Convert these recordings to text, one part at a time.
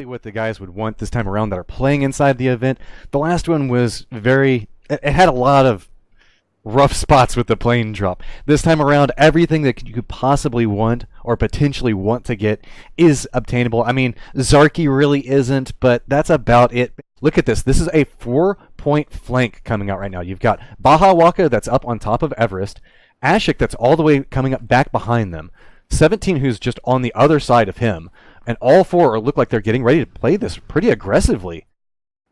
what the guys would want this time around that are playing inside the event. The last one was it had a lot of rough spots with the plane drop. This time around, everything that you could possibly want or potentially want to get is obtainable. I mean, Zarky really isn't, but that's about it. Look at this. This is a 4-point flank coming out right now. You've got Baja Waka that's up on top of Everest, Ashik that's all the way coming up back behind them, 17 who's just on the other side of him, and all four look like they're getting ready to play this pretty aggressively.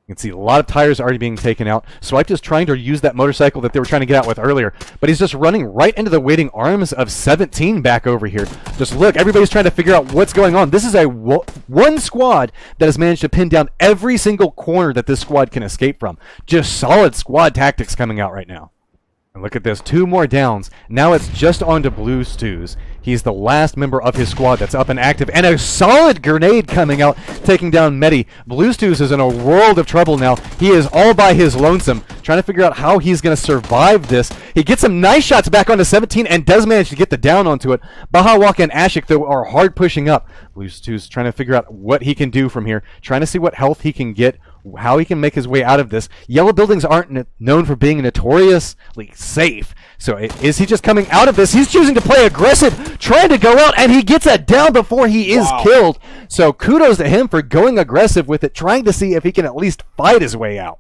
You can see a lot of tires already being taken out. Swipe is trying to use that motorcycle that they were trying to get out with earlier, but he's just running right into the waiting arms of 17 back over here. Just look, everybody's trying to figure out what's going on. This is a one squad that has managed to pin down every single corner that this squad can escape from. Just solid squad tactics coming out right now. And look at this, 2 more downs. Now it's just on to Blue Stews. He's the last member of his squad that's up and active. And a solid grenade coming out, taking down Medi. Blue Stews is in a world of trouble now. He is all by his lonesome, trying to figure out how he's going to survive this. He gets some nice shots back onto 17 and does manage to get the down onto it. Baja Waka and Ashik, though, are hard pushing up. Blue Stews trying to figure out what he can do from here, trying to see what health he can get, how he can make his way out of this. Yellow buildings aren't known for being notoriously safe. So is he just coming out of this? He's choosing to play aggressive, trying to go out, and he gets it down before he is killed. So kudos to him for going aggressive with it, trying to see if he can at least fight his way out.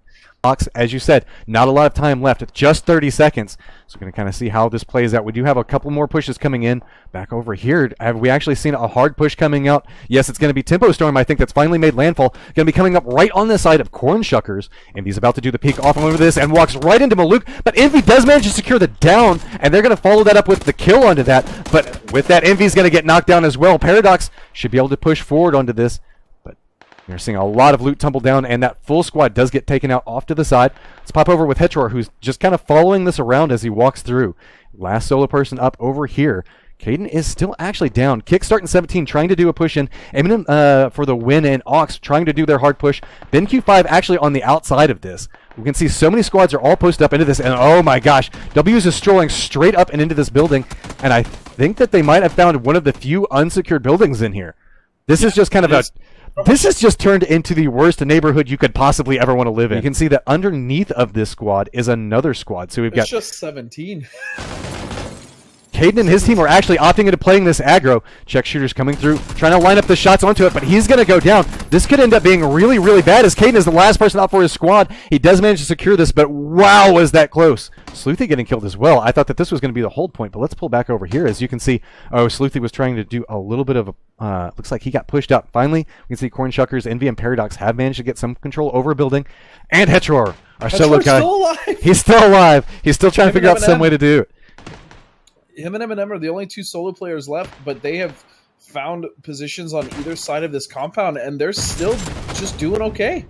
As you said, not a lot of time left, just 30 seconds. So we're going to kind of see how this plays out. We do have a couple more pushes coming in. Back over here, have we actually seen a hard push coming out? Yes, it's going to be Tempo Storm, I think, that's finally made landfall. Going to be coming up right on the side of Corn Shuckers. Envy's about to do the peek off over this and walks right into Maluk. But Envy does manage to secure the down, and they're going to follow that up with the kill onto that. But with that, Envy's going to get knocked down as well. Paradox should be able to push forward onto this. You're seeing a lot of loot tumble down, and that full squad does get taken out off to the side. Let's pop over with Hetror, who's just kind of following this around as he walks through. Last solo person up over here. Caden is still actually down. Kickstart in 17 trying to do a push in. Eminem for the win, and Ox trying to do their hard push. Then Q5 actually on the outside of this. We can see so many squads are all posted up into this, and oh my gosh, W's is strolling straight up and into this building, and I think that they might have found one of the few unsecured buildings in here. This is just kind of this has just turned into the worst neighborhood you could possibly ever want to live in. You can see that underneath of this squad is another squad. So we've got just 17. Caden and his team are actually opting into playing this aggro. Check shooters coming through, trying to line up the shots onto it, but he's going to go down. This could end up being really, really bad as Caden is the last person out for his squad. He does manage to secure this, but wow, was that close. Sleuthy getting killed as well. I thought that this was going to be the hold point, but let's pull back over here. As you can see, Sleuthy was trying to do a little bit of a, looks like he got pushed out. Finally, we can see Corn Shuckers, Envy, and Paradox have managed to get some control over a building. And Hetror, our solo guy. Still alive. He's still alive. He's still trying to figure out some way to do it. Him and Eminem are the only 2 solo players left, but they have found positions on either side of this compound, and they're still just doing okay.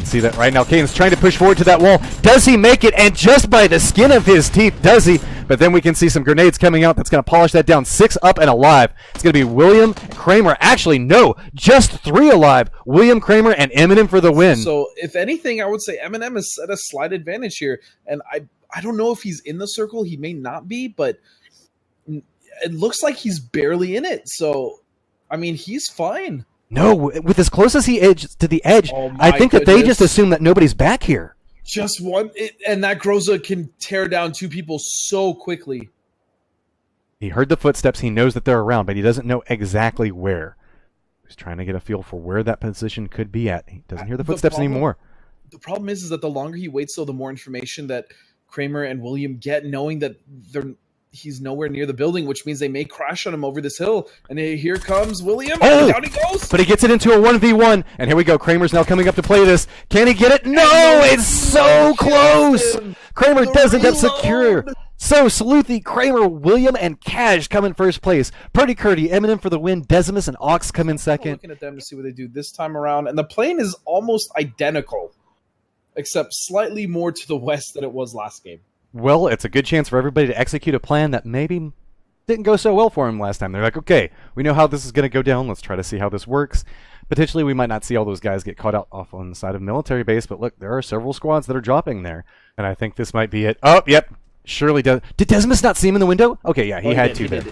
See that right now. Caden's trying to push forward to that wall. Does he make it? And just by the skin of his teeth, does he? But then we can see some grenades coming out that's going to polish that down. 6 up and alive. It's going to be William, Kramer. Actually, no, just 3 alive. William, Kramer, and Eminem for the win. So, if anything, I would say Eminem is at a slight advantage here. And I don't know if he's in the circle. He may not be, but it looks like he's barely in it. So, I mean, he's fine. No, with as close as he is to the edge, I think that they just assume that nobody's back here. Just one, and that Groza can tear down 2 people so quickly. He heard the footsteps. He knows that they're around, but he doesn't know exactly where. He's trying to get a feel for where that position could be at. He doesn't hear the footsteps anymore. The problem is that the longer he waits, though, the more information that Kramer and William get, knowing that he's nowhere near the building, which means they may crash on him over this hill. And here comes William. Oh, down he goes. But he gets it into a 1v1. And here we go. Kramer's now coming up to play this. Can he get it? No, it's so close. Kramer does end up secure. So, Sleuthy, Kramer, William, and Cash come in first place. Purdy Curdy, Eminem for the win. Decimus and Ox come in second. Looking at them to see what they do this time around. And the plane is almost identical, except slightly more to the west than it was last game. Well, it's a good chance for everybody to execute a plan that maybe didn't go so well for him last time. They're like, okay, we know how this is going to go down. Let's try to see how this works. Potentially, we might not see all those guys get caught out off on the side of military base, but look, there are several squads that are dropping there, and I think this might be it. Oh, yep, surely does. Did Decimus not see him in the window? Okay, yeah, he had to there.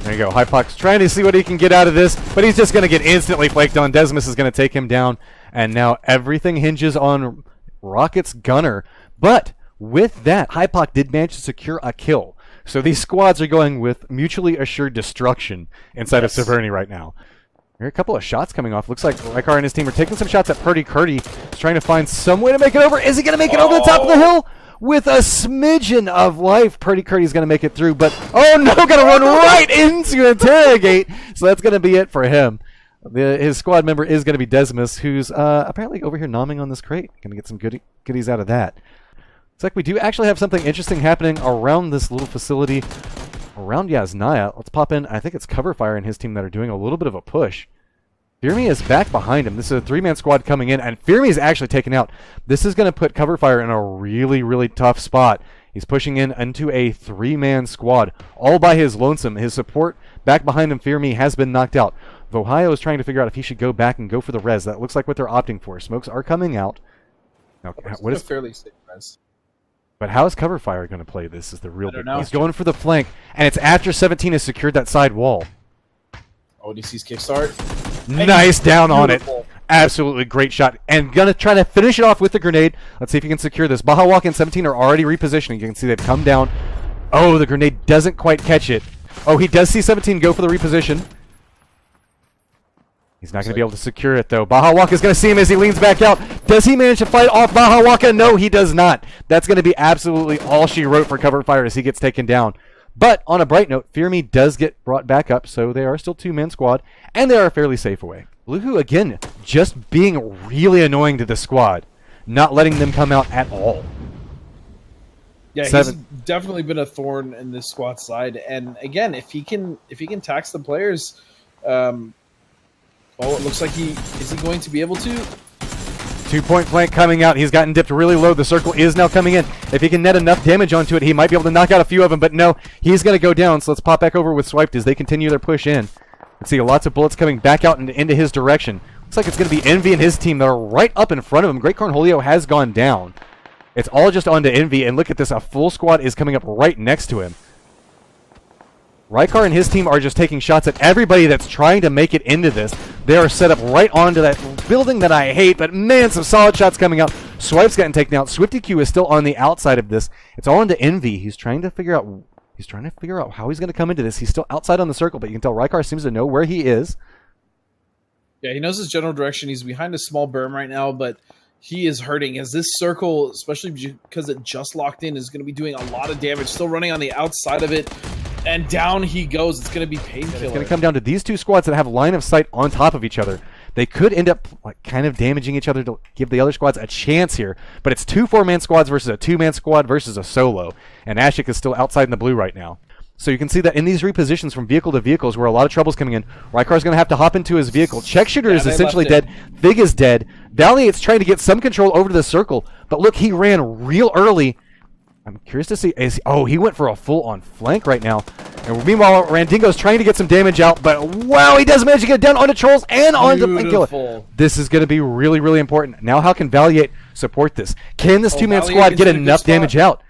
There you go. Hypox trying to see what he can get out of this, but he's just going to get instantly flaked on. Desmus is going to take him down, and now everything hinges on Rocket's gunner. But with that, Hypox did manage to secure a kill. So these squads are going with mutually assured destruction inside of Severny right now. There are a couple of shots coming off. Looks like Rykar and his team are taking some shots at Purdy Curdy. He's trying to find some way to make it over. Is he going to make it over the top of the hill? With a smidgen of life, Purdy Curdy's going to make it through. But, oh no, going to run right into Interrogate. So that's going to be it for him. His squad member is going to be Desmus, who's apparently over here nomming on this crate. Going to get some goodies out of that. Looks like we do actually have something interesting happening around this little facility. Around Yasnaya. Let's pop in. I think it's Cover Fire and his team that are doing a little bit of a push. Fearme is back behind him. This is a three-man squad coming in, and Fearme is actually taken out. This is going to put Cover Fire in a really, really tough spot. He's pushing in into a three-man squad, all by his lonesome. His support back behind him, Fearme, has been knocked out. Vohio is trying to figure out if he should go back and go for the res. That looks like what they're opting for. Smokes are coming out. Now, what is fairly safe res? But how is Cover Fire going to play this is the real big question. He's going for the flank, and it's after 17 has secured that side wall. ODC's kickstart. Nice down on it. Absolutely great shot. And going to try to finish it off with the grenade. Let's see if he can secure this. Baja Walk and 17 are already repositioning. You can see they've come down. Oh, the grenade doesn't quite catch it. Oh, he does see 17 go for the reposition. He's not going to be able to secure it, though. Baja Waka is going to see him as he leans back out. Does he manage to fight off Baja Waka? No, he does not. That's going to be absolutely all she wrote for Cover Fire as he gets taken down. But on a bright note, Fearme does get brought back up, so they are still two-man squad, and they are fairly safe away. Luhu, again, just being really annoying to the squad, not letting them come out at all. Yeah, he's definitely been a thorn in this squad side, and again, if he can tax the players, oh, it looks like is he going to be able to? 2-point flank coming out. He's gotten dipped really low. The circle is now coming in. If he can net enough damage onto it, he might be able to knock out a few of them, but no, he's going to go down. So let's pop back over with Swiped as they continue their push in. Let's see lots of bullets coming back out into his direction. Looks like it's going to be Envy and his team that are right up in front of him. Great Cornholio has gone down. It's all just onto Envy, and look at this. A full squad is coming up right next to him. Rykar and his team are just taking shots at everybody that's trying to make it into this. They are set up right onto that building that I hate, but man, some solid shots coming out. Swipe's gotten taken out. Swifty Q is still on the outside of this. It's all into Envy. He's trying to figure out how he's going to come into this. He's still outside on the circle, but you can tell Rykar seems to know where he is. Yeah, he knows his general direction. He's behind a small berm right now, but he is hurting as this circle, especially because it just locked in, is going to be doing a lot of damage. Still running on the outside of it. And down he goes. It's going to be Painkiller. It's going to come down to these two squads that have line of sight on top of each other. They could end up kind of damaging each other to give the other squads a chance here. But it's two 4-man squads versus a 2-man squad versus a solo. And Ashik is still outside in the blue right now. So you can see that in these repositions from vehicle to vehicles where a lot of trouble's coming in, Rykar's going to have to hop into his vehicle. Check Shooter is essentially dead. Fig is dead. Valiant's trying to get some control over to the circle. But look, he ran real early. I'm curious to see. He went for a full-on flank right now. And meanwhile, Randingo's trying to get some damage out, but wow, he does manage to get down onto Trolls and onto Painkiller. This is going to be really, really important. Now, how can Valiant support this? Can this two-man squad get enough damage out?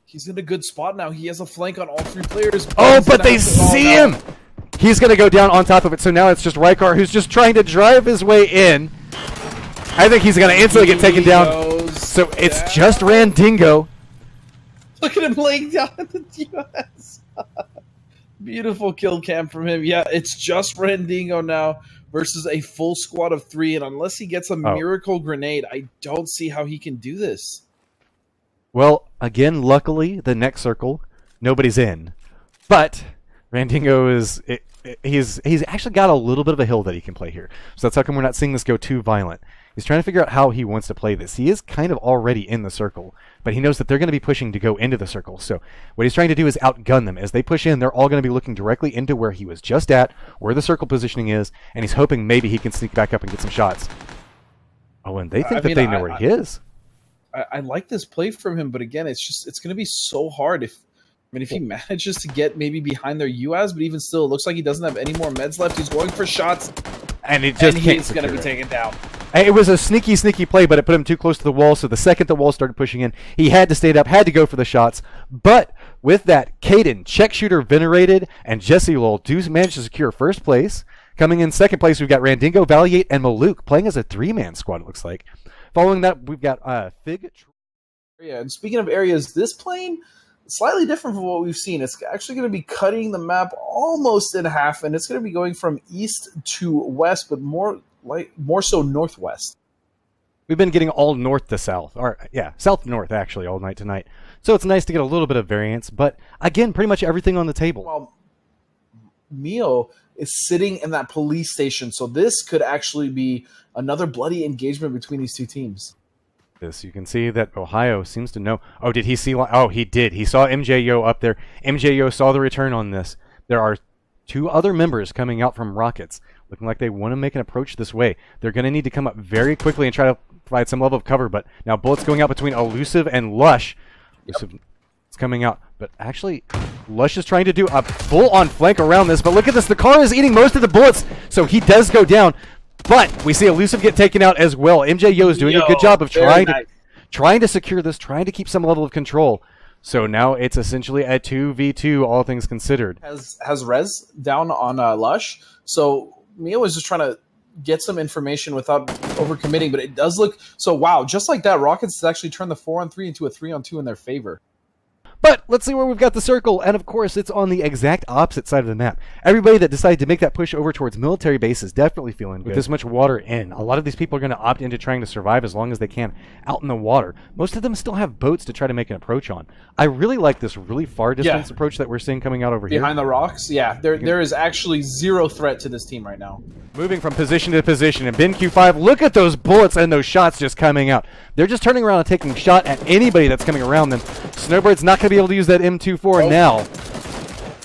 He's in a good spot now. He has a flank on all three players. Oh, but they see him! He's going to go down on top of it, so now it's just Rykar who's just trying to drive his way in. I think he's going to instantly get taken down. So it's just Randingo. Look at him laying down at the US. Beautiful kill cam from him. Yeah, it's just Randingo now versus a full squad of 3. And unless he gets a miracle grenade, I don't see how he can do this. Well, again, luckily, the next circle, nobody's in. But Randingo is... He's actually got a little bit of a hill that he can play here. So that's how come we're not seeing this go too violent. He's trying to figure out how he wants to play this. He is kind of already in the circle, but he knows that they're going to be pushing to go into the circle. So what he's trying to do is outgun them. As they push in, they're all going to be looking directly into where he was just at, where the circle positioning is, and he's hoping maybe he can sneak back up and get some shots. Oh, and they think that they know where he is. I like this play from him, but again, it's going to be so hard if he manages to get maybe behind their UAS, but even still, it looks like he doesn't have any more meds left. He's going for shots, and he's going to be taken down. It was a sneaky play, but it put him too close to the wall, so the second the wall started pushing in, he had to stay up, had to go for the shots. But with that, Caden, check shooter venerated, and Jesse Lowell do manage to secure first place. Coming in second place, we've got Randingo, Valiate, and Maluk playing as a 3-man squad, it looks like. Following that, we've got Fig. Yeah, and speaking of areas, this plane slightly different from what we've seen. It's actually going to be cutting the map almost in half, and it's going to be going from east to west, but more so northwest. We've been getting all north to south, or yeah, south to north actually all night tonight. So it's nice to get a little bit of variance, but again, pretty much everything on the table. Well, Mio is sitting in that police station, so this could actually be another bloody engagement between these two teams. This you can see that Ohio seems to know. Oh, did he see? Oh, he did. He saw MJO up there. MJO saw the return on this. There are 2 other members coming out from Rockets, looking like they want to make an approach this way. They're going to need to come up very quickly and try to provide some level of cover. But now bullets going out between Elusive and Lush. Elusive is coming out, but actually Lush is trying to do a full-on flank around this. But look at this. The car is eating most of the bullets, so he does go down. But we see Elusive get taken out as well. MJO is doing a good job of trying to secure this, trying to keep some level of control. So now it's essentially a 2v2, all things considered. Has Rez down on Lush, so Mio is just trying to get some information without overcommitting, but it does look so. Wow, just like that, Rockets has actually turned the 4-on-3 into a 3-on-2 in their favor. But let's see where we've got the circle, and of course it's on the exact opposite side of the map. Everybody that decided to make that push over towards military base is definitely feeling good. With this much water in, a lot of these people are going to opt into trying to survive as long as they can out in the water. Most of them still have boats to try to make an approach on. I really like this really far distance approach that we're seeing coming out over here. Behind the rocks, yeah, there is actually zero threat to this team right now. Moving from position to position, and Ben Q5, look at those bullets and those shots just coming out. They're just turning around and taking a shot at anybody that's coming around them. Snowbird's not going to be able to use that M24 now.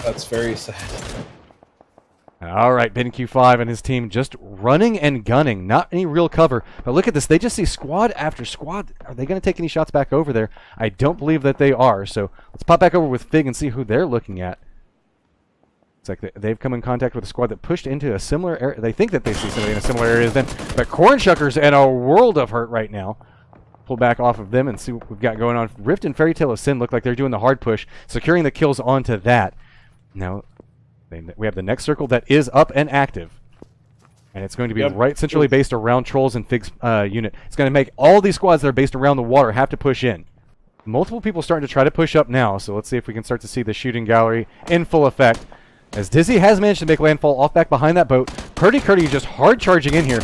That's very sad. All right, Ben Q5 and his team just running and gunning. Not any real cover. But look at this. They just see squad after squad. Are they going to take any shots back over there? I don't believe that they are. So let's pop back over with Fig and see who they're looking at. It's like they've come in contact with a squad that pushed into a similar area. They think that they see somebody in a similar area as them. But Cornshucker's in a world of hurt right now. Pull back off of them and see what we've got going on. Rift and Fairy Tale of Sin look like they're doing the hard push, securing the kills onto that. Now, we have the next circle that is up and active. And it's going to be right centrally based around Trolls and Fig's unit. It's going to make all these squads that are based around the water have to push in. Multiple people starting to try to push up now, so let's see if we can start to see the shooting gallery in full effect. As Dizzy has managed to make landfall off back behind that boat. Purdy Curdy just hard charging in here.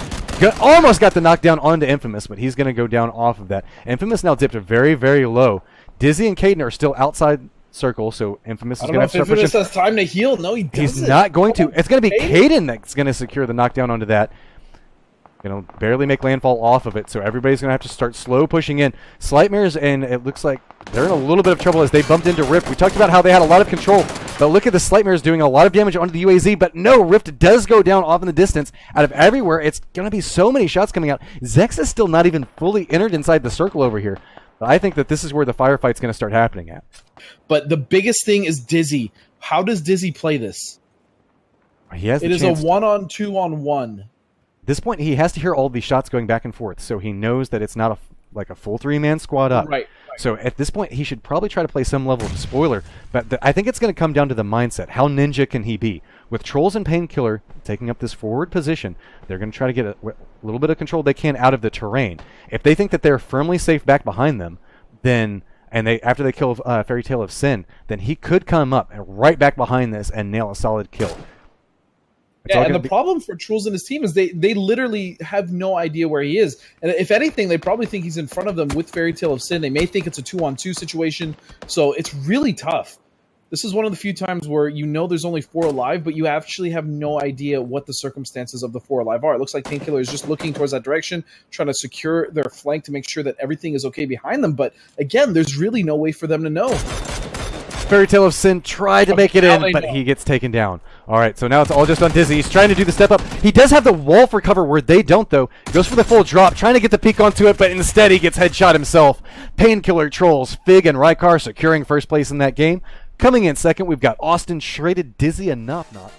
Almost got the knockdown onto Infamous, but he's going to go down off of that. Infamous now dipped very, very low. Dizzy and Caden are still outside circle, so Infamous is going to start pushing. Infamous has time to heal. No, he doesn't. He's not going to. It's going to be Caden that's going to secure the knockdown onto that. Going to barely make landfall off of it, so everybody's going to have to start slow pushing in. Slightmares, and it looks like they're in a little bit of trouble as they bumped into Rift. We talked about how they had a lot of control, but look at the Slightmares doing a lot of damage onto the UAZ, but no, Rift does go down off in the distance. Out of everywhere, it's going to be so many shots coming out. Zex is still not even fully entered inside the circle over here. But I think that this is where the firefight's going to start happening at. But the biggest thing is Dizzy. How does Dizzy play this? He has it is a 1-on-2-on-1. At this point, he has to hear all these shots going back and forth, so he knows that it's not like a full 3-man squad up. Right. So at this point, he should probably try to play some level of spoiler, but I think it's going to come down to the mindset. How ninja can he be? With Trolls and Painkiller taking up this forward position, they're going to try to get a little bit of control they can out of the terrain. If they think that they're firmly safe back behind them, then after they kill Fairy Tale of Sin, then he could come up and right back behind this and nail a solid kill. Yeah, and the problem for Trolls and his team is they literally have no idea where he is. And if anything, they probably think he's in front of them with Fairy Tale of Sin. They may think it's a 2-on-2 situation. So it's really tough. This is one of the few times where you know there's only 4 alive, but you actually have no idea what the circumstances of the 4 alive are. It looks like Painkiller is just looking towards that direction, trying to secure their flank to make sure that everything is okay behind them. But again, there's really no way for them to know. Fairy Tale of Sin tried to make it in, but he gets taken down. All right, so now it's all just on Dizzy. He's trying to do the step up. He does have the wall for cover where they don't, though. Goes for the full drop, trying to get the peek onto it, but instead he gets headshot himself. Painkiller, Trolls, Fig, and Rykar securing first place in that game. Coming in second, we've got Austin, Shredded, Dizzy, and Knopknot.